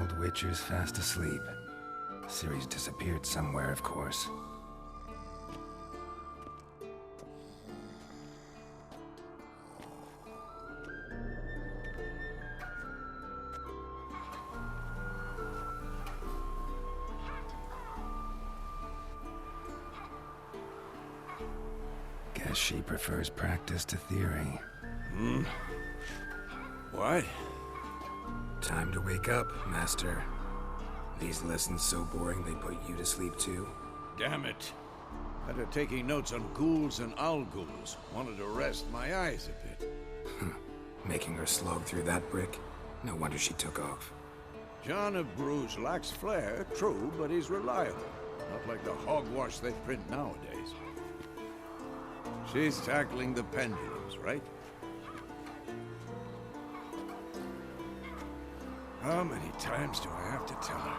old Witcher's fast asleep. Ciri's disappeared somewhere, of course. Guess she prefers practice to theory. What? Time to wake up, Master. These lessons so boring they put you to sleep too? Damn it. Had her taking notes on ghouls and al-ghouls. Wanted to rest my eyes a bit. Making her slog through that brick? No wonder she took off. John of Bruges lacks flair, true, but he's reliable. Not like the hogwash they print nowadays. She's tackling the pendulums, right? How many times do I have to tell her?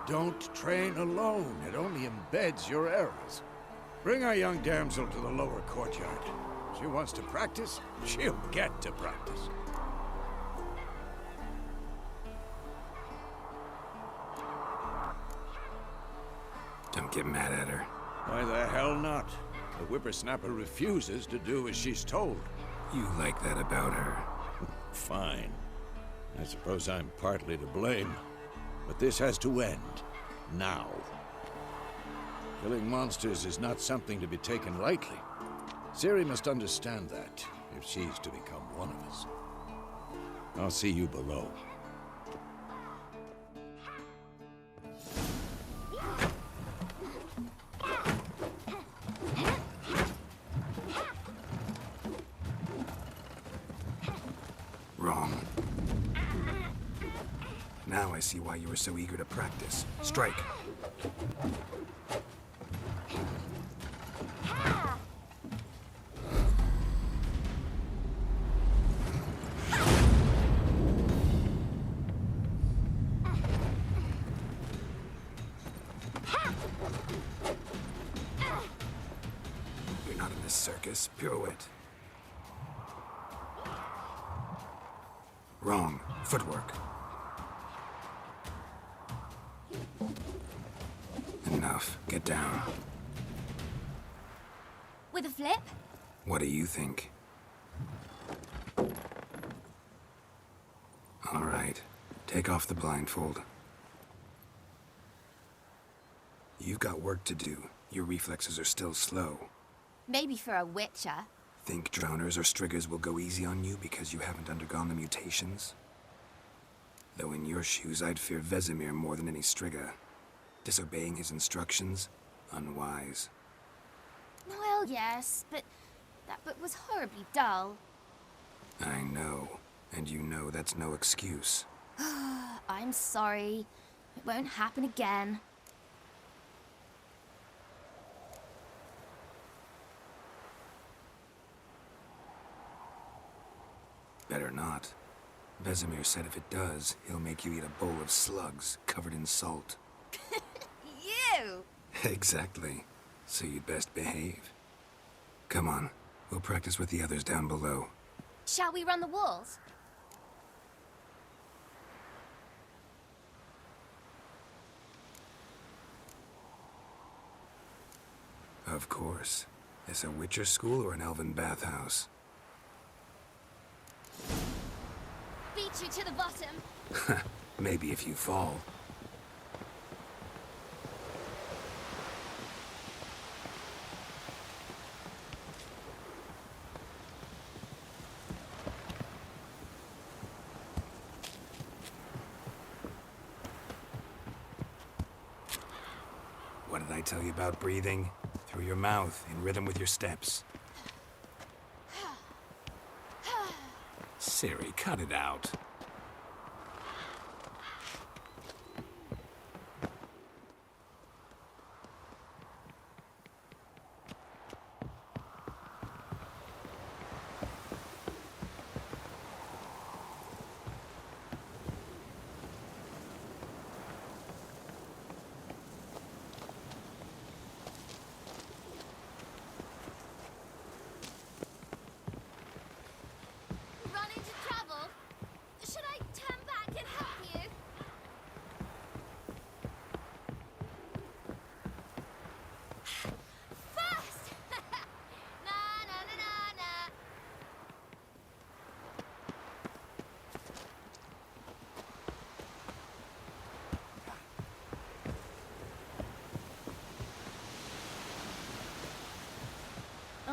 Don't train alone. It only embeds your errors. Bring our young damsel to the lower courtyard. She wants to practice, she'll get to practice. Don't get mad at her. Why the hell not? The whippersnapper refuses to do as she's told. You like that about her. Fine. I suppose I'm partly to blame. But this has to end. Now. Killing monsters is not something to be taken lightly. Ciri must understand that, if she's to become one of us. I'll see you below. Wrong. Now I see why you were so eager to practice. Strike. You're not in this circus. Pirouette. Wrong. Footwork. Enough. Get down. With a flip? What do you think? All right. Take off the blindfold. You've got work to do. Your reflexes are still slow. Maybe for a witcher. Think drowners or striggers will go easy on you because you haven't undergone the mutations? Though in your shoes, I'd fear Vesemir more than any strigger. Disobeying his instructions? Unwise. Well, yes, but that book was horribly dull. I know. And you know that's no excuse. I'm sorry. It won't happen again. Better not. Vesemir said if it does, he'll make you eat a bowl of slugs covered in salt. You! Exactly. So you'd best behave. Come on. We'll practice with the others down below. Shall we run the walls? Of course. Is a Witcher school or an elven bathhouse? Beat you to the bottom. Maybe if you fall. What did I tell you about breathing? Through your mouth, in rhythm with your steps. Ciri, cut it out.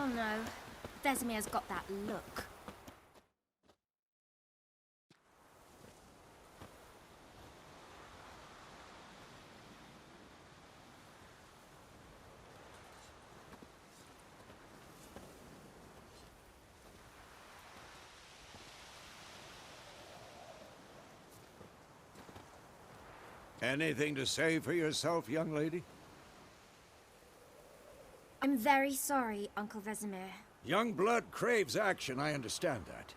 Oh no. Vesemir's got that look. Anything to say for yourself, young lady? I'm very sorry, Uncle Vesemir. Young blood craves action, I understand that.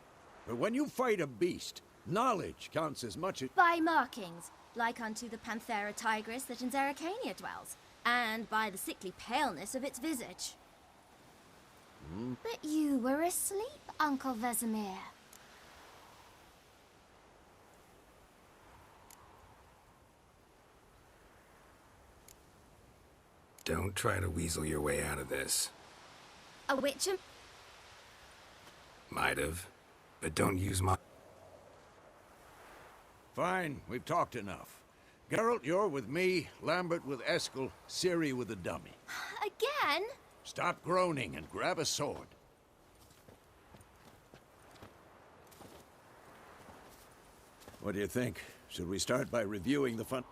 But when you fight a beast, knowledge counts as much as... By markings, like unto the Panthera tigris that in Zerrikania dwells, and by the sickly paleness of its visage. But you were asleep, Uncle Vesemir. Don't try to weasel your way out of this. A witch? Might have, but don't use my... Fine, we've talked enough. Geralt, you're with me, Lambert with Eskel, Ciri with the dummy. Again? Stop groaning and grab a sword. What do you think? Should we start by reviewing the fun...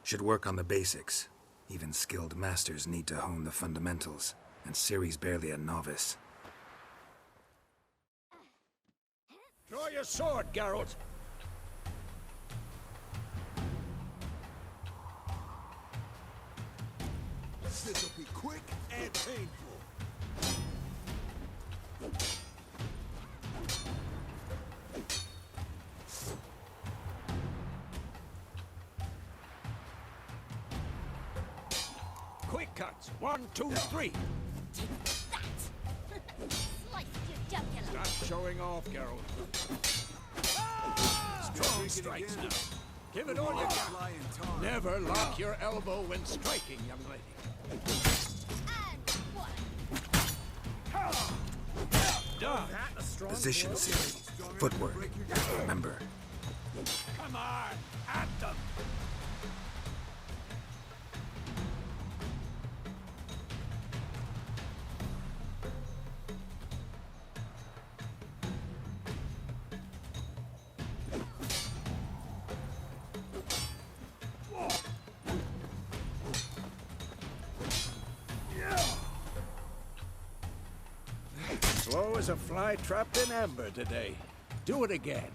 Should work on the basics. Even skilled masters need to hone the fundamentals, and Ciri's barely a novice. Draw your sword, Geralt! This'll be quick and painful. Quick cuts! 1, 2, 3! That! Slice your jugular! Stop showing off, Geralt. Strong strikes now. Give it all you got. Never lock your elbow when striking, young lady. And one! Done. Position, Ciri. Footwork. Remember. Come on, at them. Slow as a fly trapped in amber today. Do it again.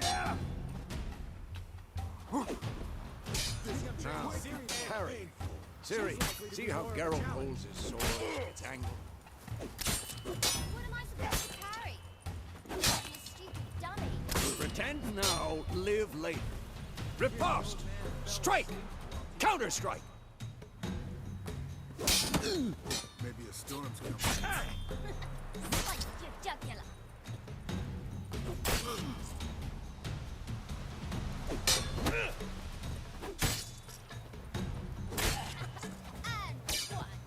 Yeah. Now, parry. Ciri, see how Geralt holds his sword? It's angled. What am I supposed to carry? You stupid dummy! Pretend now, live later. Riposte! Strike! Counter-strike! Maybe a storm's coming. Slice your jugular! And one!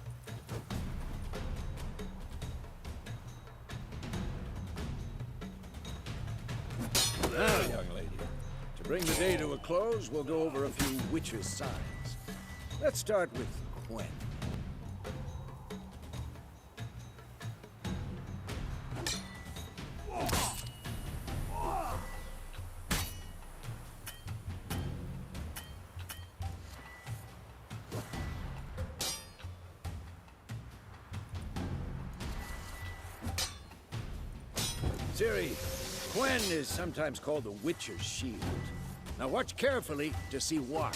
Now, young lady, to bring the day to a close, we'll go over a few witches' signs. Let's start with Quen. Ciri, Quen is sometimes called the Witcher's Shield. Now watch carefully to see why.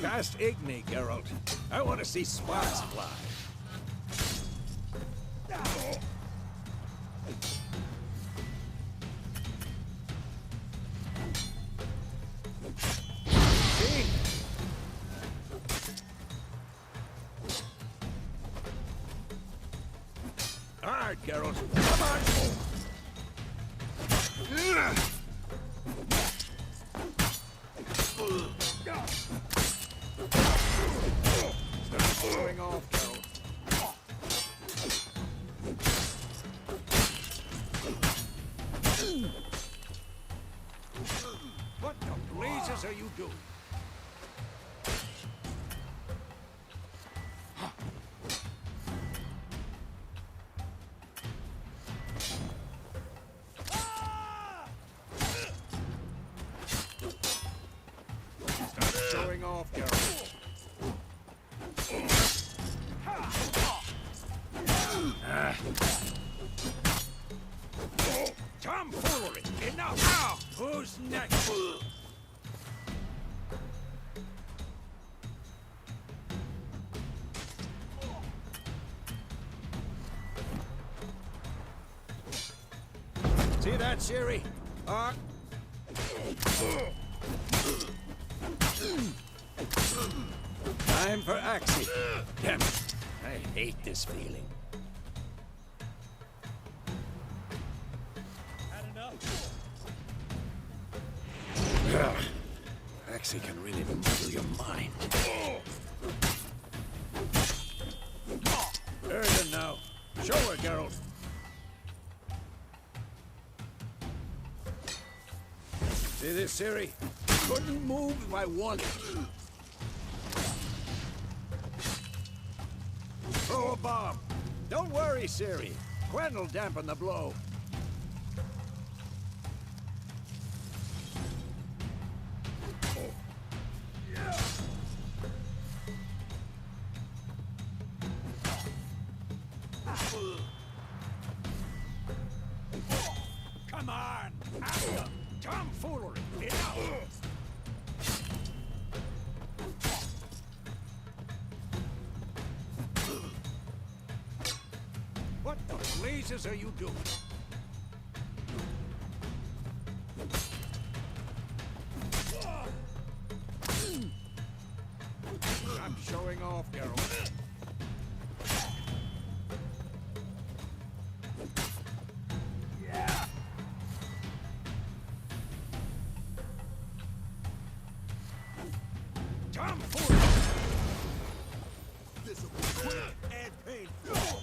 Cast Igni, Geralt. I want to see sparks fly. See? All right, Geralt. Come on! What the blazes are you doing? Stop showing off, Karen. Tomfoolery! Enough! Now, who's next? See that, Siri? Time for Axie. Damn it. I hate this feeling. Had enough. Axie can really muddle your mind. Urgent now. Show her, Geralt. See this, Siri? Couldn't move if I wanted. Throw a bomb. Don't worry, Siri. Quen will dampen the blow. Come on! After! Tomfoolery! Enough! What the blazes are you doing? I'm showing off, Geralt. Tomfoolery! This will be quick and painful.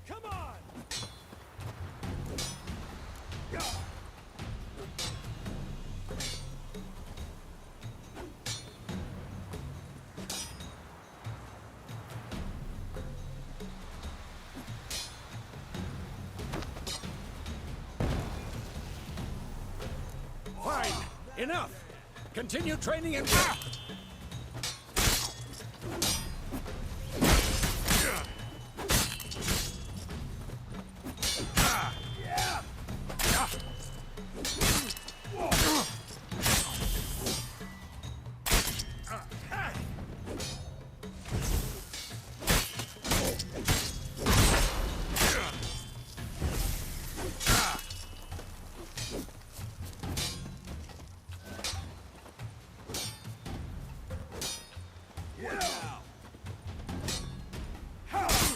Come on! Fine! Enough! Continue training and...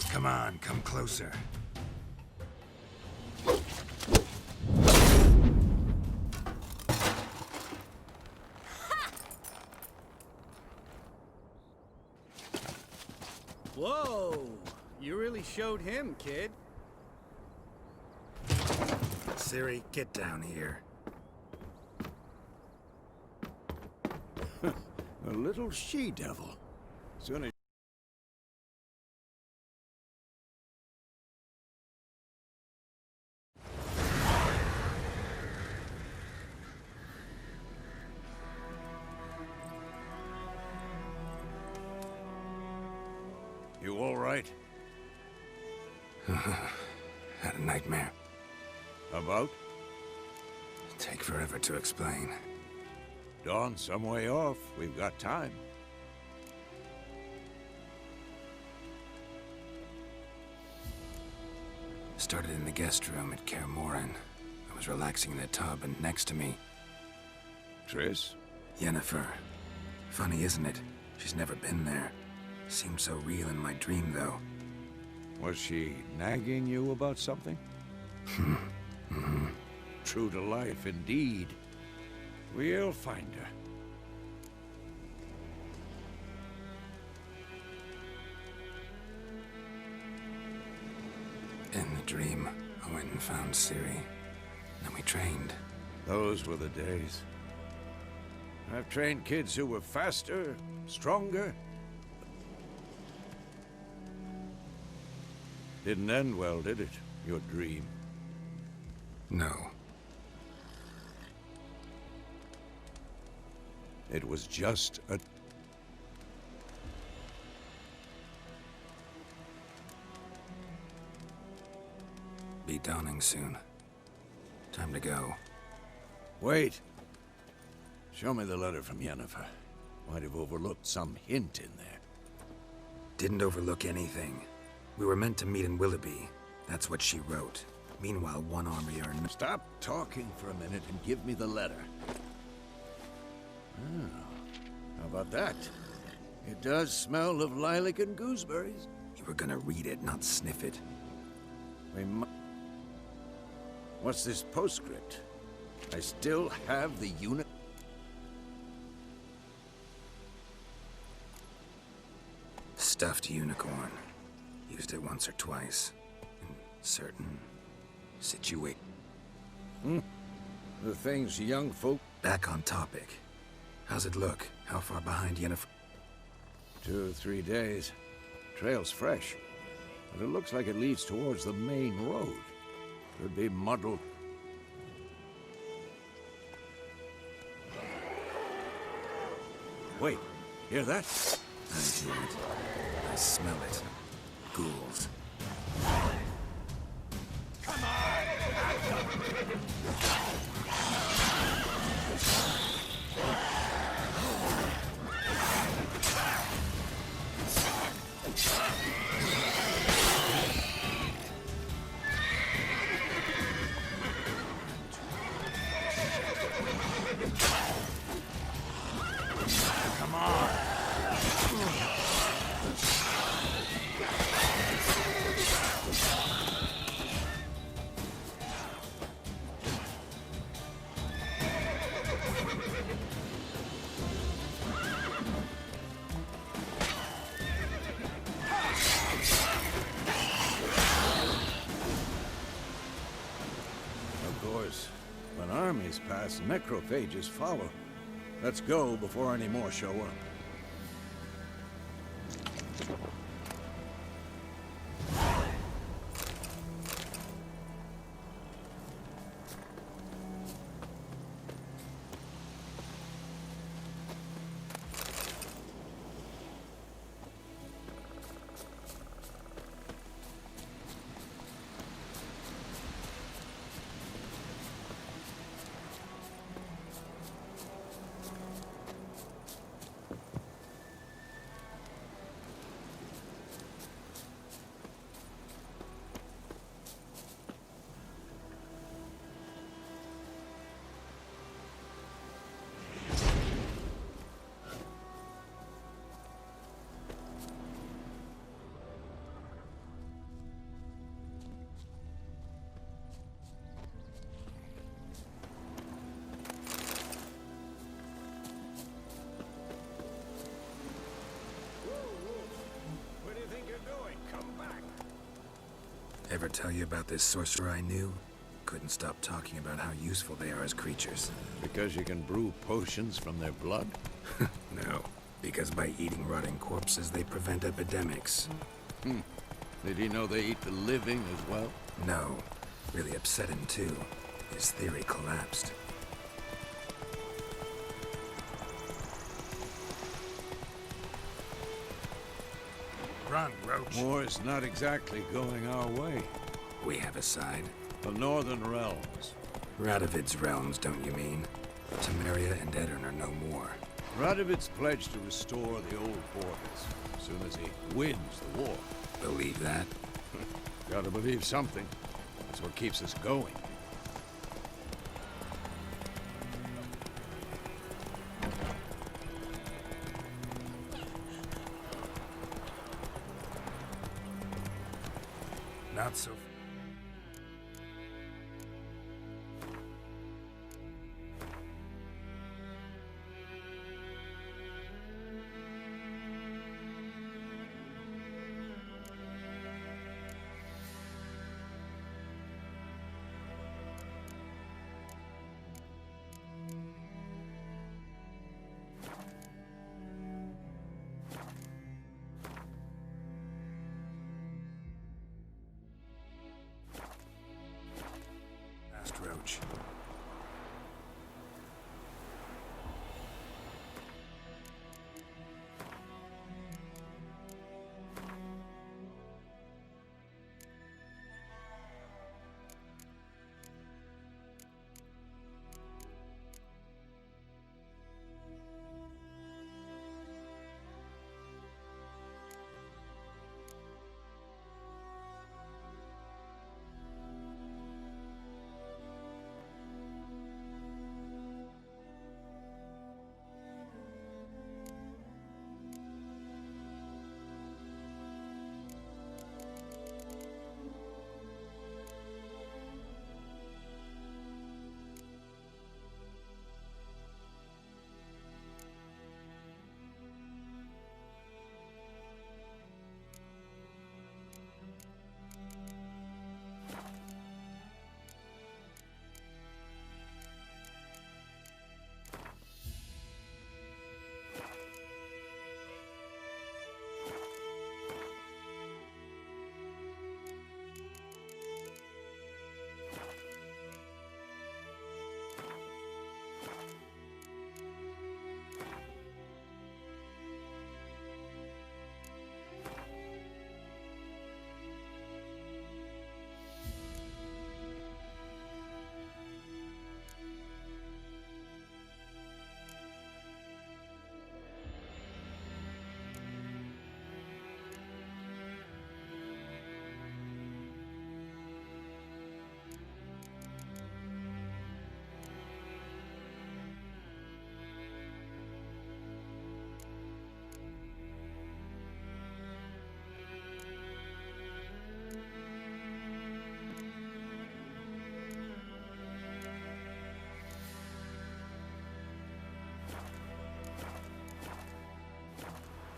Come on, come closer. Whoa! You really showed him, kid. Siri, get down here. A little she-devil. Soon as... You all right? Had a nightmare. About? Take forever to explain. Dawn some way off. We've got time. Started in the guest room at Kaer I was relaxing in the tub, and next to me, Triss? Yennefer. Funny, isn't it? She's never been there. Seemed so real in my dream, though. Was she nagging you about something? True to life, indeed. We'll find her. In the dream, I went and found Ciri. Then we trained. Those were the days. I've trained kids who were faster, stronger. Didn't end well, did it? Your dream? No. It was just a... Be dawning soon. Time to go. Wait. Show me the letter from Yennefer. Might have overlooked some hint in there. Didn't overlook anything. We were meant to meet in Willoughby. That's what she wrote. Meanwhile, one army are... Stop talking for a minute and give me the letter. Oh, how about that? It does smell of lilac and gooseberries. You were gonna read it, not sniff it. What's this postscript? I still have the unit. Stuffed unicorn. Used it once or twice. In certain situations. The things young folk... Back on topic. How's it look? How far behind Yennefer? 2 or 3 days. Trail's fresh. But it looks like it leads towards the main road. Could be muddled. Wait, hear that? I hear it. I smell it. Ghouls. When armies pass, necrophages follow. Let's go before any more show up. Ever tell you about this sorcerer I knew? Couldn't stop talking about how useful they are as creatures. Because you can brew potions from their blood? No, because by eating rotting corpses, they prevent epidemics. Did he know they eat the living as well? No. Really upset him, too. His theory collapsed. Run, Roach. War's not exactly going our way. We have a side. The Northern Realms. Radovid's realms, don't you mean? Temeria and Edirn are no more. Radovid's pledged to restore the old borders as soon as he wins the war. Believe that? Gotta believe something. That's what keeps us going. Not so.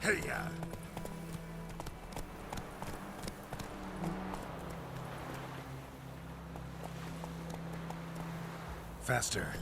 Hey-ya! Faster.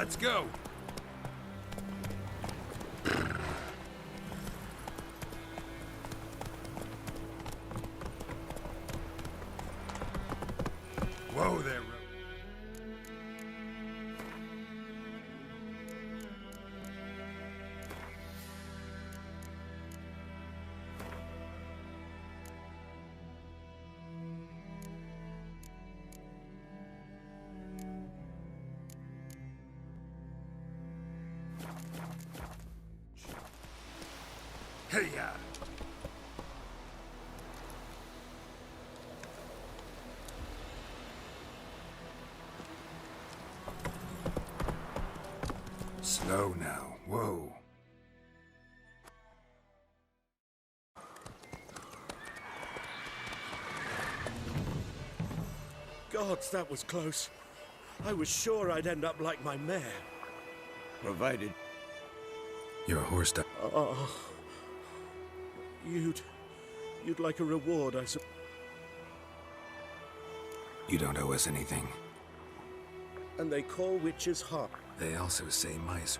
Let's go! Whoa there, Hey-ya! Slow now. Whoa. Gods, that was close. I was sure I'd end up like my mare. Provided Your horse died. Oh. You'd like a reward, I suppose. You don't owe us anything. And they call witches hot. They also say mice.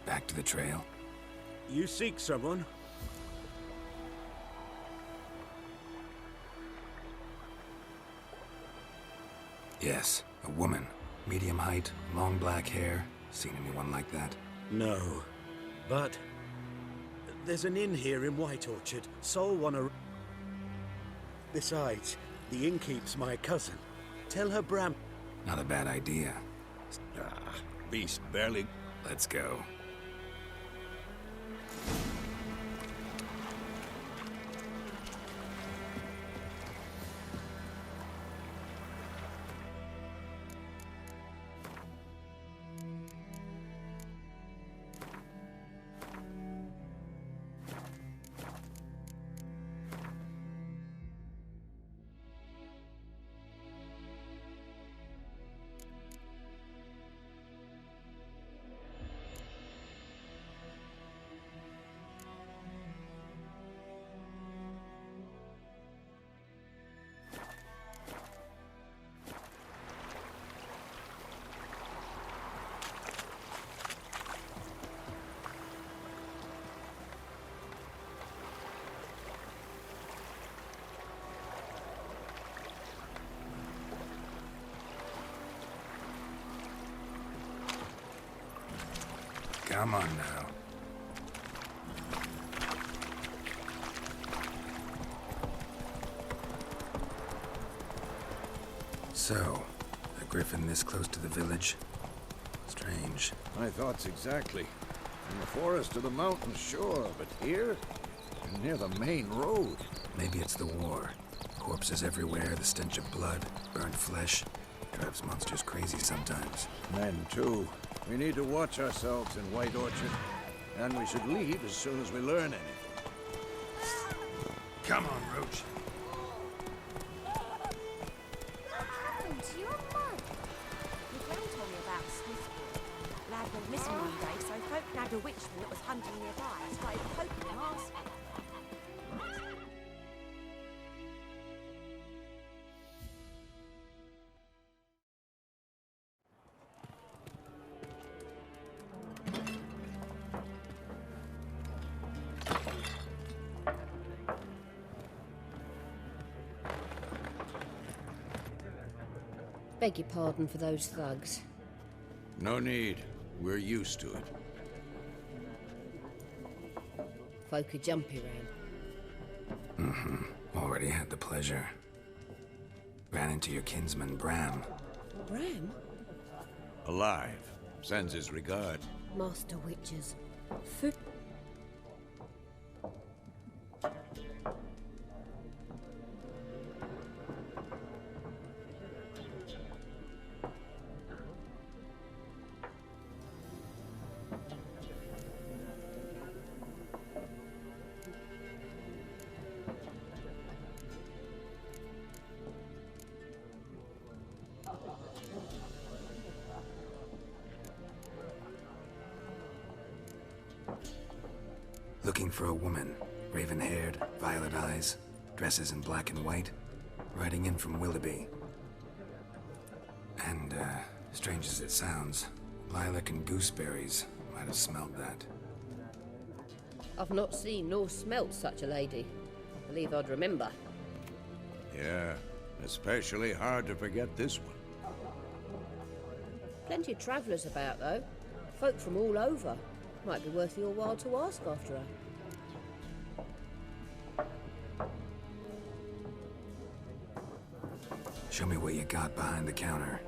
Back to the trail. You seek someone? Yes, a woman. Medium height, long black hair. Seen anyone like that? No. But there's an inn here in White Orchard. Sol wanna... Besides, the innkeep's my cousin. Tell her Bram... Not a bad idea. beast barely... Let's go. Come on now. So, a griffin this close to the village? Strange. My thoughts exactly. In the forest or the mountains, sure, but here? Near the main road. Maybe it's the war. Corpses everywhere, the stench of blood, burned flesh. Drives monsters crazy sometimes. Men, too. We need to watch ourselves in White Orchard. And we should leave as soon as we learn anything. Come on, Roach. And you're mine. Your gran told me about Sniffy. Lad went missing one day, so folk nagged a witchman that was hunting nearby and started poking and asking. Beg your pardon for those thugs. No need. We're used to it. Folk are jumpy round. Already had the pleasure. Ran into your kinsman, Bram. Bram? Alive. Sends his regard. Master witches. Looking for a woman. Raven-haired, violet eyes, dresses in black and white. Riding in from Willoughby. And, strange as it sounds, lilac and gooseberries might have smelled that. I've not seen nor smelt such a lady. Believe I'd remember. Yeah, especially hard to forget this one. Plenty of travellers about, though. Folk from all over. Might be worth your while to ask after her. Show me what you got behind the counter.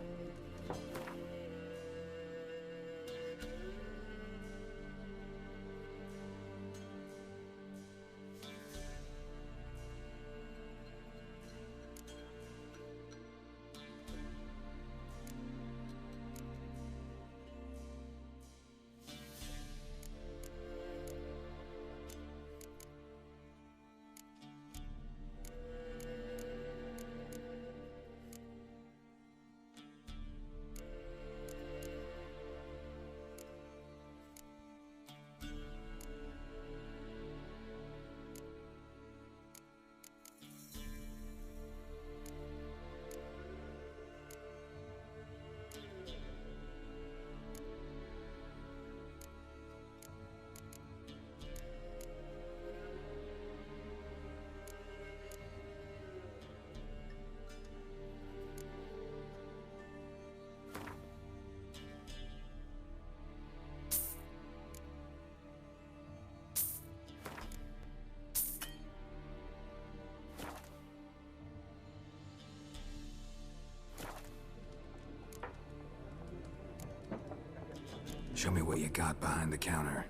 Show me what you got behind the counter.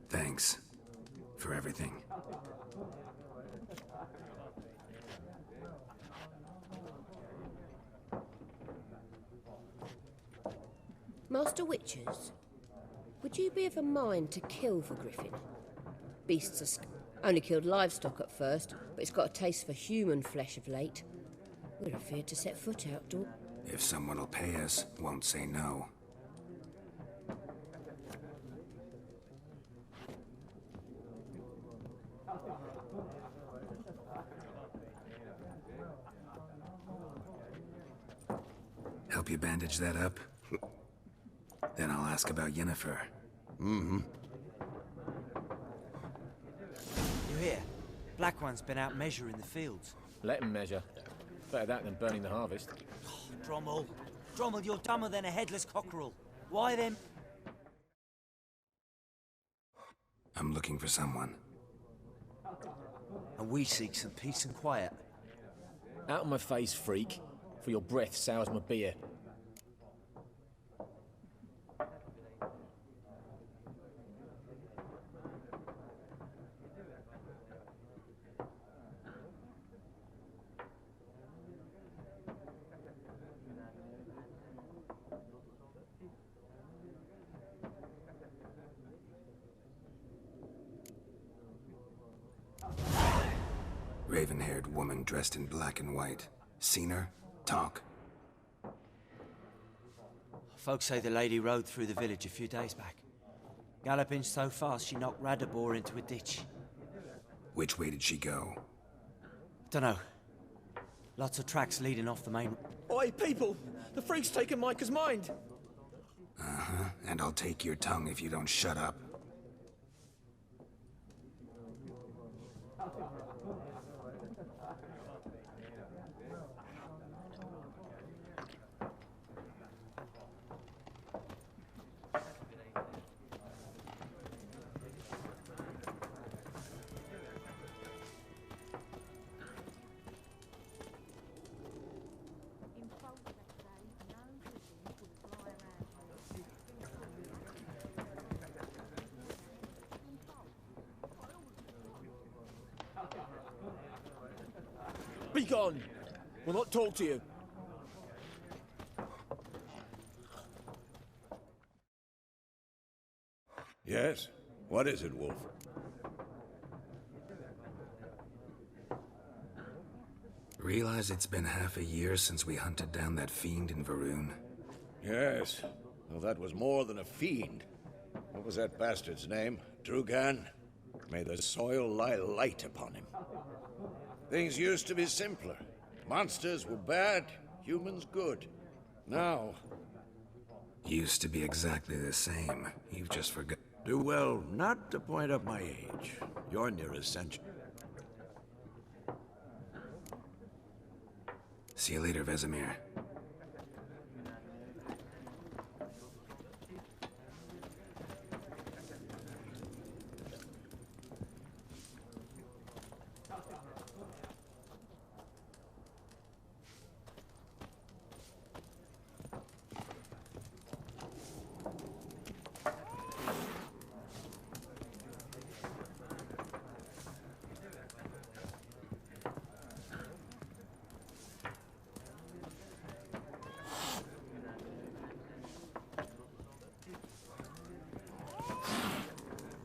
Thanks for everything. Master Witches, would you be of a mind to kill for Griffin? Beasts are only killed livestock at first, but it's got a taste for human flesh of late. We're afeard to set foot outdoor. If someone will pay us, won't say no. help you bandage that up? Then I'll ask about Yennefer. Mm-hmm. You hear? Black One's been out measuring the fields. Let him measure. Better that than burning the harvest. Drommel. Drommel, you're dumber than a headless cockerel. Why then? I'm looking for someone. And we seek some peace and quiet. Out of my face, freak. For your breath sours my beer. Raven-haired woman dressed in black and white. Seen her? Talk. Folks say the lady rode through the village a few days back. Galloping so fast she knocked Radabor into a ditch. Which way did she go? Dunno. Lots of tracks leading off the main... Oi, people! The freak's taken Micah's mind! Uh-huh. And I'll take your tongue if you don't shut up. Be gone! We'll not talk to you. Yes? What is it, Wolf? Realize it's been half a year since we hunted down that fiend in Varun? Yes. Well, that was more than a fiend. What was that bastard's name? Drugan? May the soil lie light upon him. Things used to be simpler. Monsters were bad, humans good. Now... Used to be exactly the same. You've just forgot. Do well not to point up my age. You're near essential. See you later, Vesemir.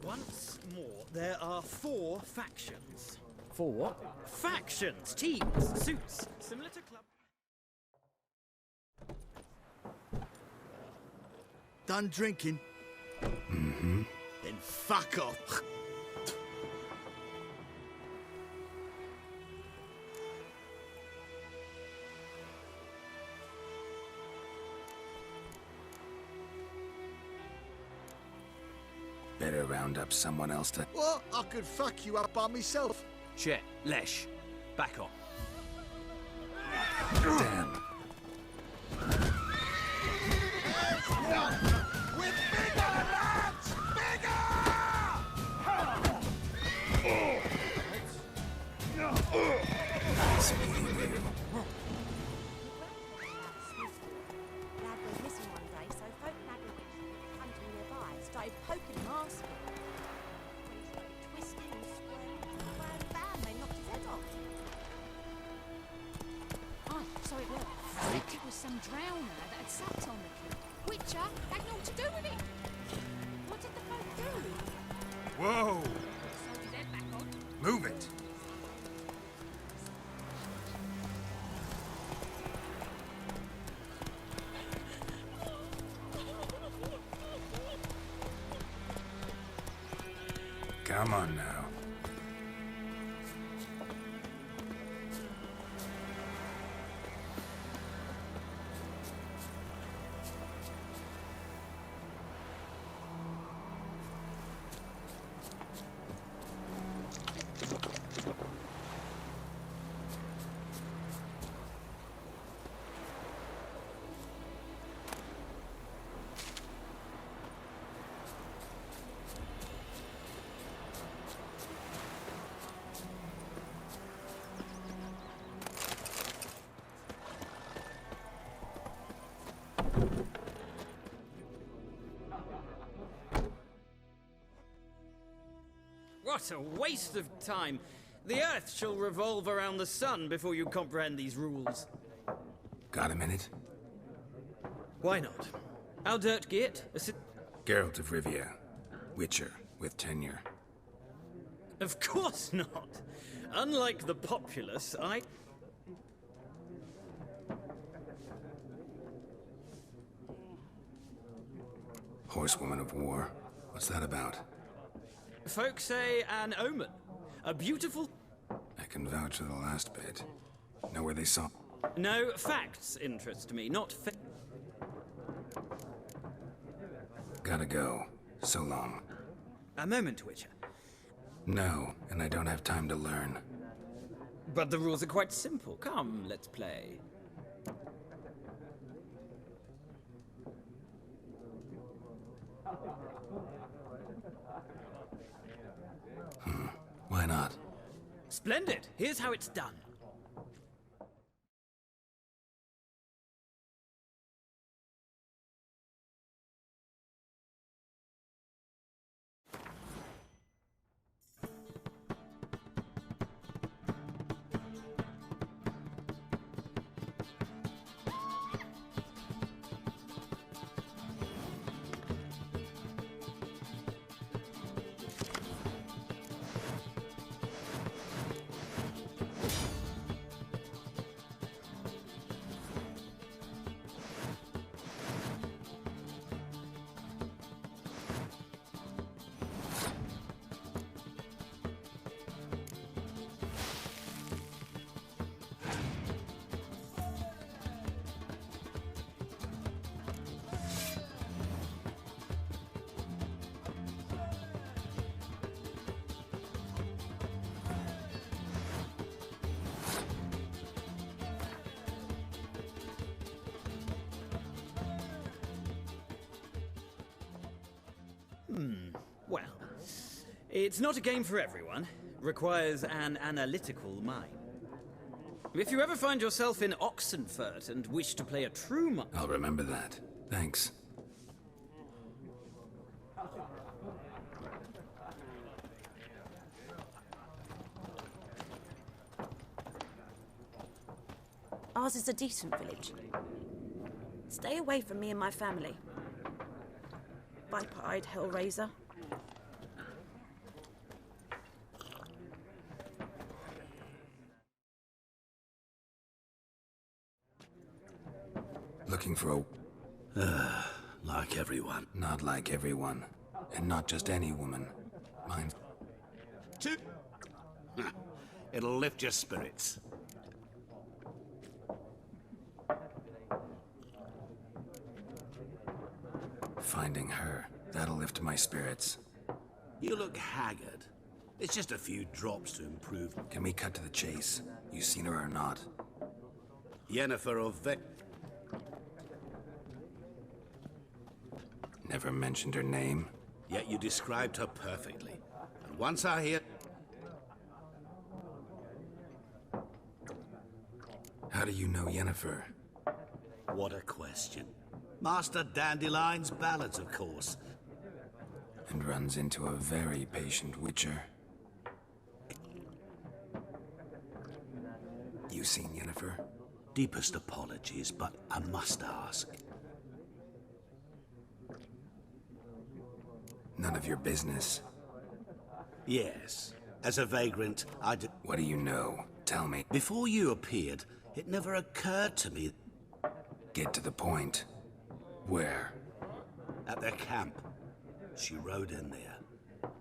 Once more, there are 4 factions. For what? Factions, teams, suits, similar to club. Done drinking? Mm-hmm. Then fuck off. Better round up someone else to... What? I could fuck you up by myself. Chet, Lesh, back on. Damn. We're bigger, lads! Speeding you. Lad was missing one day, so folk nagged a witch hunting nearby. Started poking him arse. When he started twisting and squirming, well, bam, they knocked his head off. Oh, so it was. It was some drowner that had sat on the kid. Witcher had naught to do with it. What did the folk do? Whoa! Sewed his head back on. Move it! Come on now. What a waste of time. The Earth shall revolve around the sun before you comprehend these rules. Got a minute? Why not? Aldert Geert, Geralt of Rivia. Witcher with tenure. Of course not. Unlike the populace, Horsewoman of War. What's that about? Folk say an omen. A beautiful... I can vouch for the last bit. Know where they saw... No, facts interest me, not Gotta go. So long. A moment, Witcher. No, and I don't have time to learn. But the rules are quite simple. Come, let's play. Why not? Splendid. Here's how it's done. Well, it's not a game for everyone. Requires an analytical mind. If you ever find yourself in Oxenfurt and wish to play a true I'll remember that. Thanks. Ours is a decent village. Stay away from me and my family. Viper-eyed Hellraiser. Looking for a... Like everyone. Not like everyone. And not just any woman. Mine's... It'll lift your spirits. Finding her. That'll lift my spirits. You look haggard. It's just a few drops to improve. Can we cut to the chase? You seen her or not? Yennefer of Ve... Never mentioned her name. Yet you described her perfectly. And once I hear... How do you know Yennefer? What a question. Master Dandelion's ballads, of course. And runs into a very patient witcher. You seen Yennefer? Deepest apologies, but I must ask. None of your business. Yes. As a vagrant, What do you know? Tell me. Before you appeared, it never occurred to me... Get to the point. Where? At their camp. She rode in there.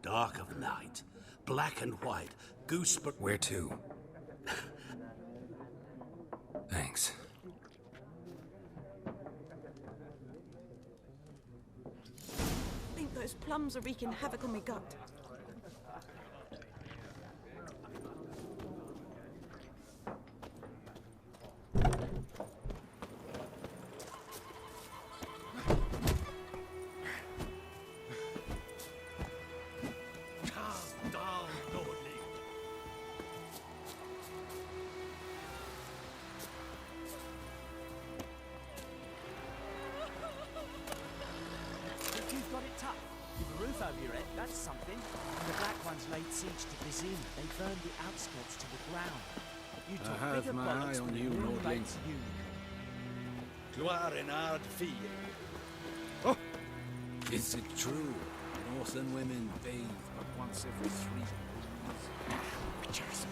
Dark of night. Black and white. Where to? Thanks. I think those plums are wreaking havoc on my gut. You've got it tough. You've a roof roof over your head, that's something. The Black Ones laid siege to Vizima. They burned the outskirts to the ground. You I took have bigger my bollocks eye on than you, a new Lord mate's Lincoln. unicorn. Gloire en ard fille. Oh! Is it true? Northern women bathe but once every 3 months. Witchers.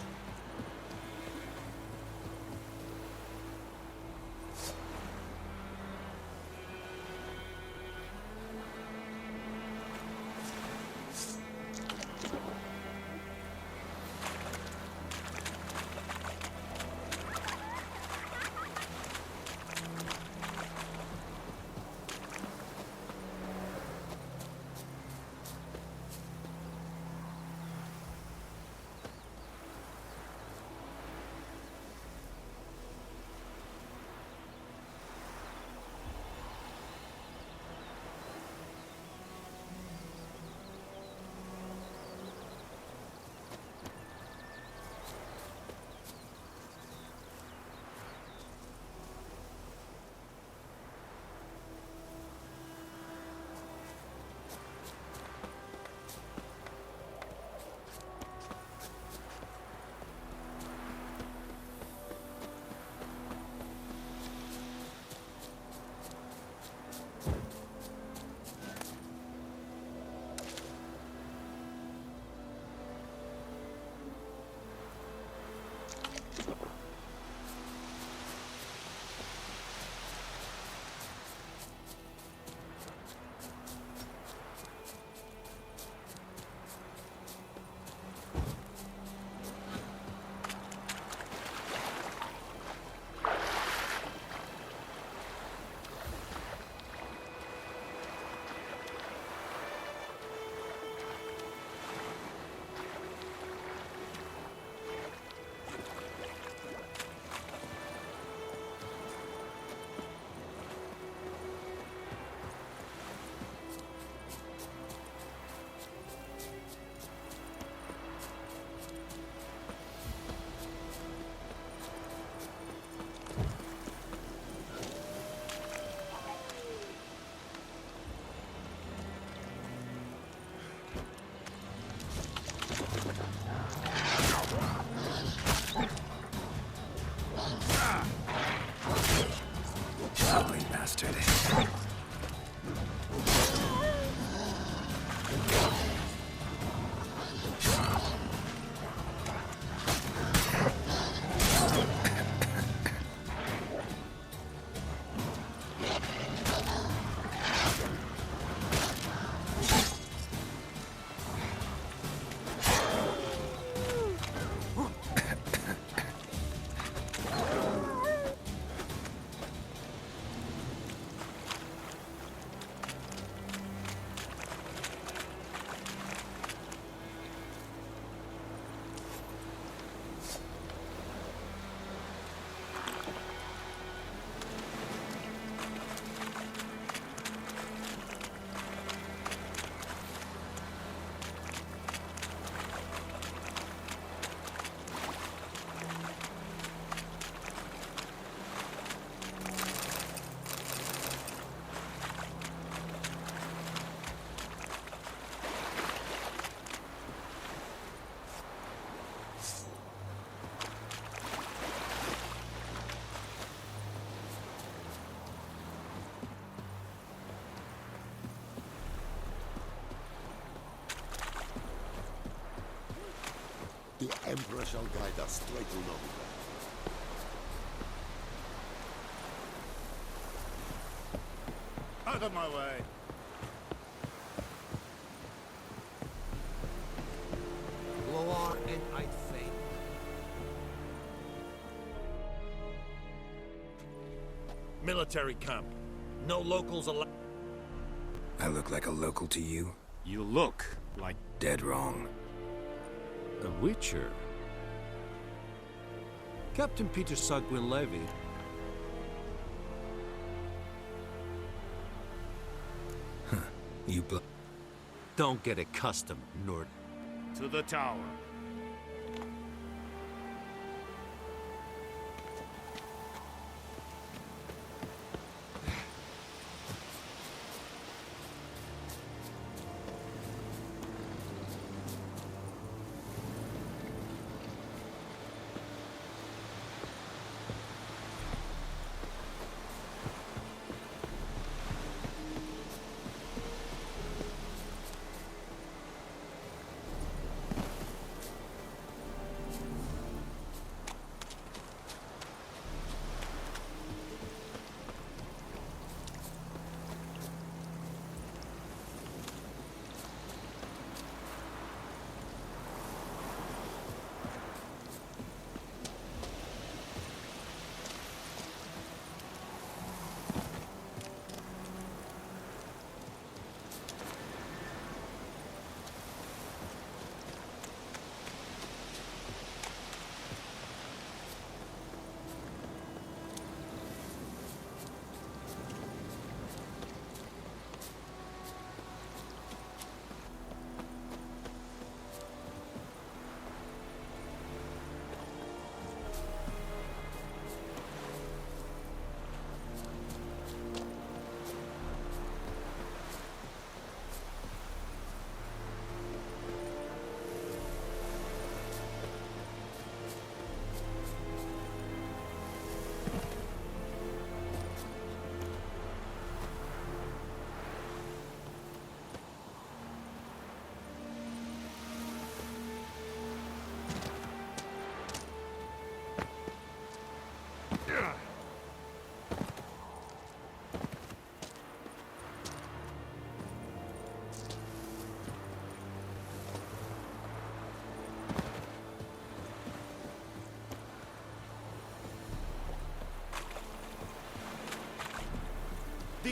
Ugly bastard. The Emperor shall guide us straight to Novigorod. Out of my way. Gloire and I'd fain. Military camp. No locals allowed. I look like a local to you? You look like Dead wrong. a witcher. Captain Peter Sagwin Levy. You Don't get accustomed, Nord. To the tower.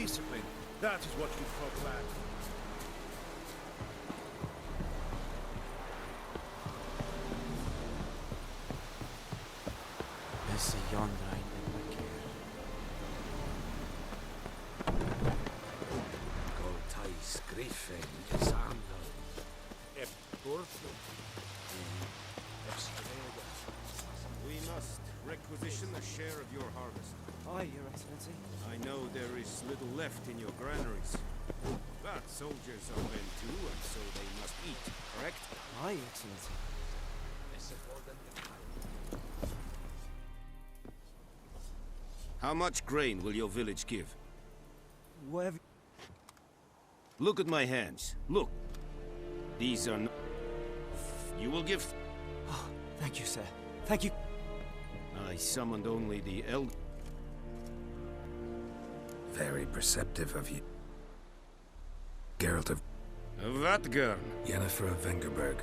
Discipline. That is what you proclaim. Esse yonder ain't been wicked. Goltais Griffin Isando. We must requisition a share of your harvest. Aye, Your Excellency. I know there is little left in your granaries. But soldiers are men too, and so they must eat, correct? Aye, Your Excellency. How much grain will your village give? Whatever. Look at my hands. Look. These are You will give... Oh, thank you, sir. Thank you. I summoned only the elder. Very perceptive of you. Geralt of... Vatgern. Yennefer of Vengerberg.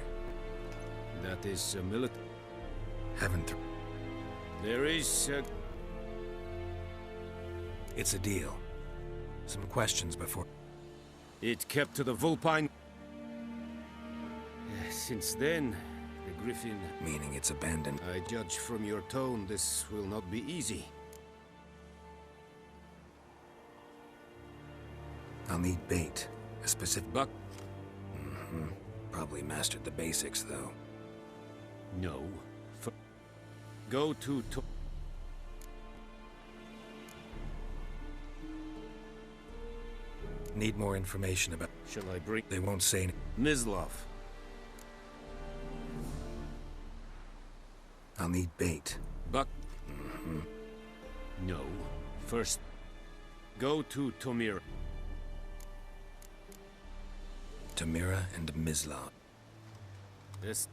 That is a military... Haven't... There is a... It's a deal. Some questions before... It kept to the Vulpine... Since then, the Griffin... Meaning it's abandoned. I judge from your tone this will not be easy. I'll need bait. A specific... Buck? Mm-hmm. Probably mastered the basics, though. No. Go to... Need more information about... Shall I bring... They won't say... Mislov. I'll need bait. Buck? Mm-hmm. No. First, go to Tomira. Tamira and Mislav. This...